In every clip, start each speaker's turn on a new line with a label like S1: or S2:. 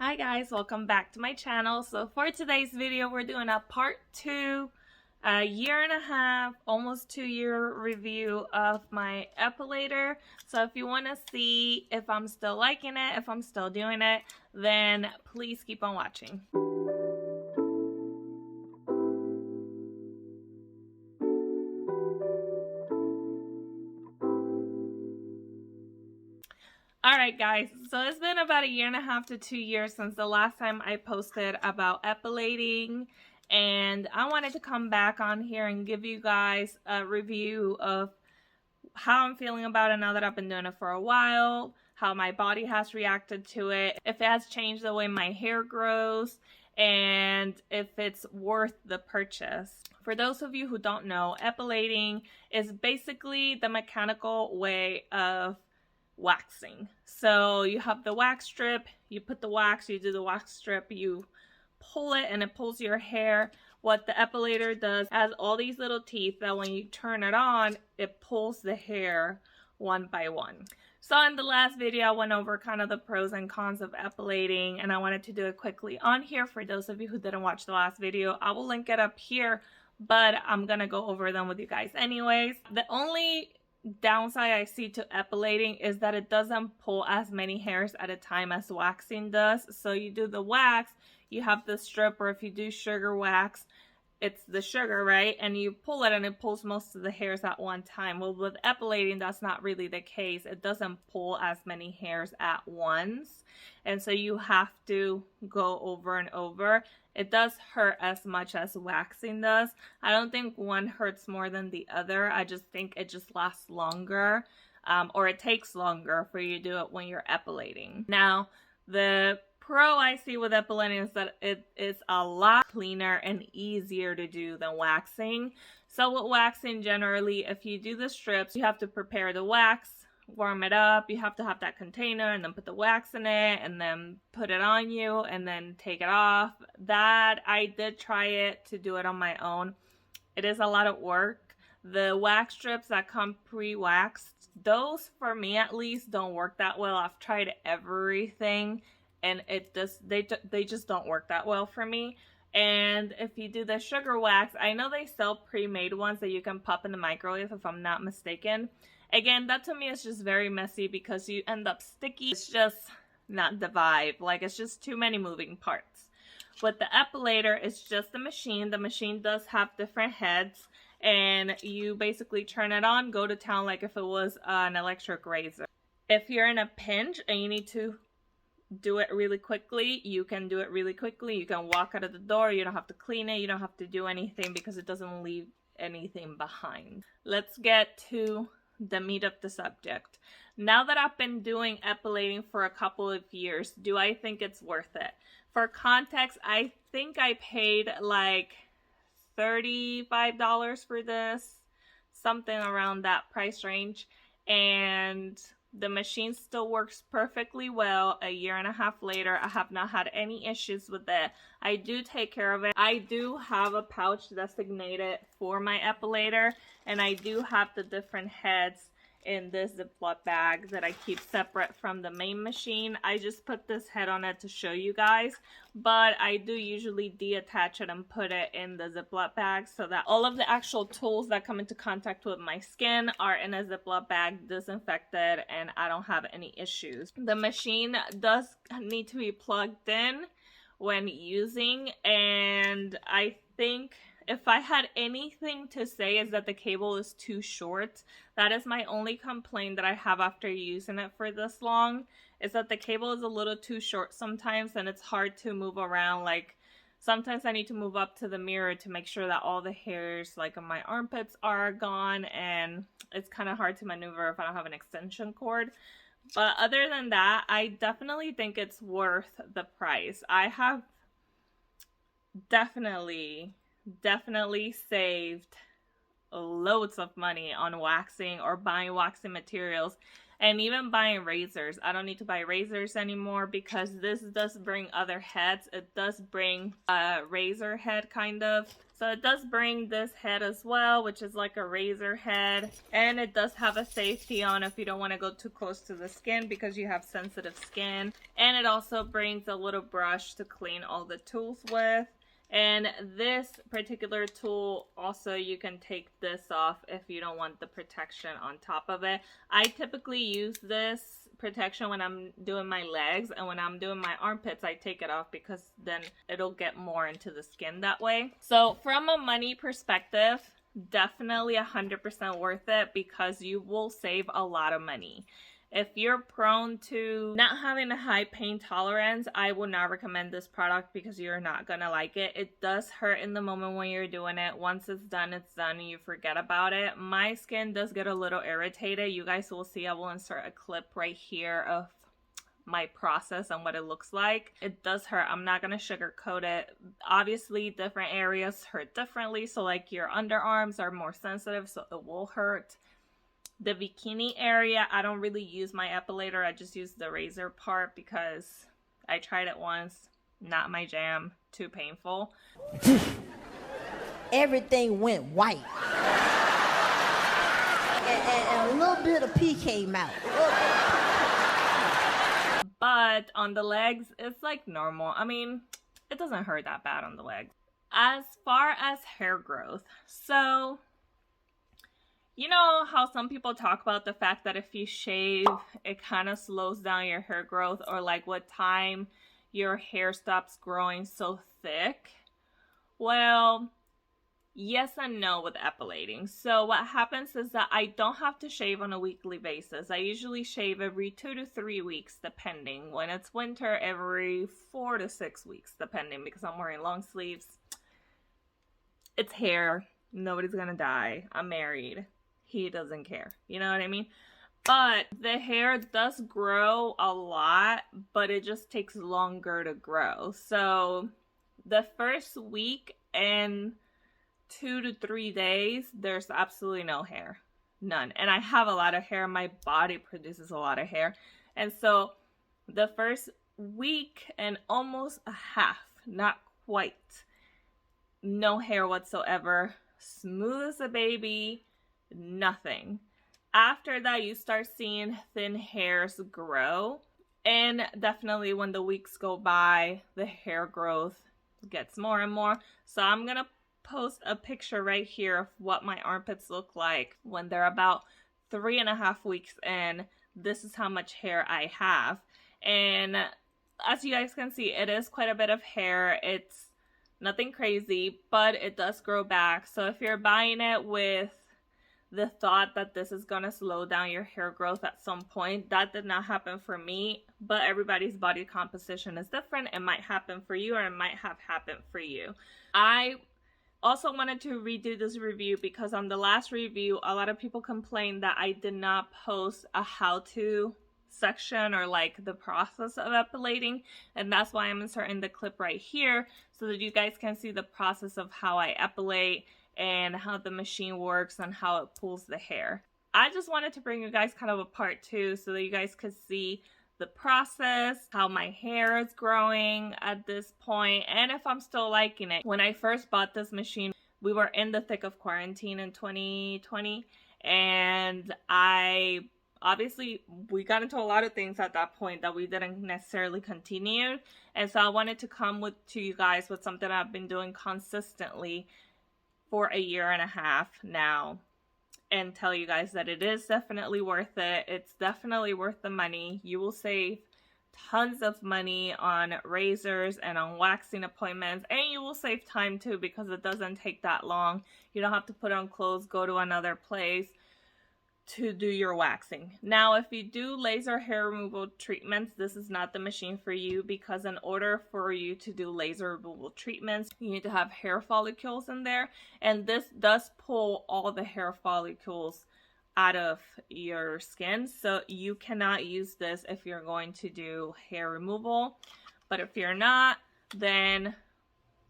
S1: Hi guys, welcome back to my channel. So for today's video, we're doing a part 2, a year and a half, almost 2-year review of my Epilator. So if you want to see if I'm still liking it, if I'm still doing it, then please keep on watching. Alright guys, so it's been about a year and a half to 2 years since the last time I posted about epilating, and I wanted to come back on here and give you guys a review of how I'm feeling about it now that I've been doing it for a while, how my body has reacted to it, if it has changed the way my hair grows, and if it's worth the purchase. For those of you who don't know, epilating is basically the mechanical way of waxing. So you have the wax strip, you put the wax, you do the wax strip, you pull it and it pulls your hair. What the epilator does has all these little teeth that when you turn it on, it pulls the hair one by one. So in the last video, I went over kind of the pros and cons of epilating, and I wanted to do it quickly on here. For those of you who didn't watch the last video, I will link it up here, but I'm gonna go over them with you guys anyways. The only downside I see to epilating is that it doesn't pull as many hairs at a time as waxing does. So you do the wax, you have the strip, or if you do sugar wax, it's the sugar, right? And you pull it and it pulls most of the hairs at one time. Well, with epilating, that's not really the case. It doesn't pull as many hairs at once. And so you have to go over and over. It does hurt as much as waxing does. I don't think one hurts more than the other. I just think it just lasts longer, or it takes longer for you to do it when you're epilating. Now, the pro I see with epilating is that it is a lot cleaner and easier to do than waxing. So with waxing, generally, if you do the strips, you have to prepare the wax, warm it up, you have to have that container and then put the wax in it and then put it on you and then take it off. That I did try it to do it on my own. It is a lot of work. The wax strips that come pre-waxed, those for me at least don't work that well. I've tried everything and they just don't work that well for me. And if you do the sugar wax, I know they sell pre-made ones that you can pop in the microwave if I'm not mistaken. Again, that to me is just very messy because you end up sticky. It's just not the vibe. Like, it's just too many moving parts. With the epilator, it's just the machine. The machine does have different heads, and you basically turn it on, go to town like if it was an electric razor. If you're in a pinch and you need to do it really quickly, you can do it really quickly. You can walk out of the door. You don't have to clean it. You don't have to do anything because it doesn't leave anything behind. Let's get to the meat of the subject. Now that I've been doing epilating for a couple of years, do I think it's worth it? For context, I think I paid like $35 for this, something around that price range, and the machine still works perfectly well. A year and a half later, I have not had any issues with it. I do take care of it. I do have a pouch designated for my epilator, and I do have the different heads in this Ziploc bag that I keep separate from the main machine. I just put this head on it to show you guys, but I do usually deattach it and put it in the Ziploc bag so that all of the actual tools that come into contact with my skin are in a Ziploc bag, disinfected, and I don't have any issues. The machine does need to be plugged in when using, and I think if I had anything to say is that the cable is too short. That is my only complaint that I have after using it for this long, is that the cable is a little too short sometimes and it's hard to move around. Like, sometimes I need to move up to the mirror to make sure that all the hairs like on my armpits are gone, and it's kind of hard to maneuver if I don't have an extension cord. But other than that, I definitely think it's worth the price. I have definitely saved loads of money on waxing or buying waxing materials, And even buying razors, I don't need to buy razors anymore because this does bring other heads. It does bring a razor head kind of. So it does bring this head as well, which is like a razor head. And it does have a safety on if you don't want to go too close to the skin because you have sensitive skin. And it also brings a little brush to clean all the tools with. And this particular tool, also you can take this off if you don't want the protection on top of it. I typically use this protection when I'm doing my legs, and when I'm doing my armpits I take it off because then it'll get more into the skin that way. So from a money perspective, definitely 100% worth it because you will save a lot of money. If you're prone to not having a high pain tolerance, I would not recommend this product because you're not gonna like it. It does hurt in the moment when you're doing it. Once it's done and you forget about it. My skin does get a little irritated. You guys will see, I will insert a clip right here of my process and what it looks like. It does hurt. I'm not gonna sugarcoat it. Obviously, different areas hurt differently. So like your underarms are more sensitive, so it will hurt. The bikini area, I don't really use my epilator. I just use the razor part because I tried it once. Not my jam. Too painful.
S2: Everything went white. and a little bit of pee came out.
S1: But on the legs, it's like normal. I mean, it doesn't hurt that bad on the legs. As far as hair growth, so you know how some people talk about the fact that if you shave, it kind of slows down your hair growth, or like what time your hair stops growing so thick? Well, yes and no with epilating. So what happens is that I don't have to shave on a weekly basis. I usually shave every 2 to 3 weeks, depending. When it's winter, every 4 to 6 weeks, depending, because I'm wearing long sleeves. It's hair. Nobody's gonna die. I'm married. He doesn't care. You know what I mean? But the hair does grow a lot, but it just takes longer to grow. So the first week and 2 to 3 days, there's absolutely no hair. None. And I have a lot of hair. My body produces a lot of hair. And so the first week and almost a half, not quite, no hair whatsoever. Smooth as a baby. Nothing. After that, you start seeing thin hairs grow, and definitely when the weeks go by, the hair growth gets more and more. So I'm gonna post a picture right here of what my armpits look like when they're about 3.5 weeks in. This is how much hair I have, and as you guys can see, it is quite a bit of hair. It's nothing crazy, but it does grow back. So if you're buying it with the thought that this is gonna slow down your hair growth at some point, that did not happen for me, but everybody's body composition is different. It might happen for you, or it might have happened for you. I also wanted to redo this review because on the last review, a lot of people complained that I did not post a how-to section or like the process of epilating, and that's why I'm inserting the clip right here so that you guys can see the process of how I epilate and how the machine works and how it pulls the hair. I just wanted to bring you guys kind of a part two so that you guys could see the process, how my hair is growing at this point, and if I'm still liking it. When I first bought this machine, we were in the thick of quarantine in 2020, and we got into a lot of things at that point that we didn't necessarily continue, and so I wanted to come to you guys with something I've been doing consistently for 1.5 years now, and tell you guys that it is definitely worth it. It's definitely worth the money. You will save tons of money on razors and on waxing appointments, and you will save time too because it doesn't take that long. You don't have to put on clothes, go to another place to do your waxing. Now, if you do laser hair removal treatments, this is not the machine for you, because in order for you to do laser removal treatments, you need to have hair follicles in there, and this does pull all the hair follicles out of your skin, so you cannot use this if you're going to do hair removal. But if you're not, then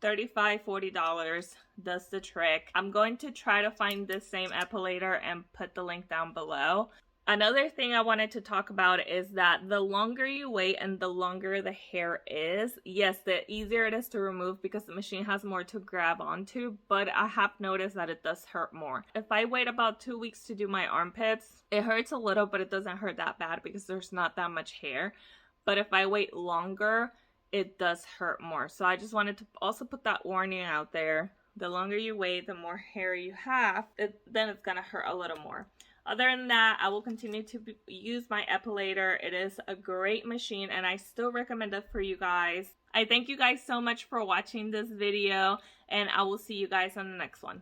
S1: $35–40 does the trick. I'm going to try to find this same epilator and put the link down below. Another thing I wanted to talk about is that the longer you wait and the longer the hair is, yes, the easier it is to remove because the machine has more to grab onto, but I have noticed that it does hurt more. If I wait about 2 weeks to do my armpits, it hurts a little, but it doesn't hurt that bad because there's not that much hair. But if I wait longer, it does hurt more. So I just wanted to also put that warning out there. The longer you wait, the more hair you have, then it's gonna hurt a little more. Other than that, I will continue to use my Epilator. It is a great machine and I still recommend it for you guys. I thank you guys so much for watching this video and I will see you guys on the next one.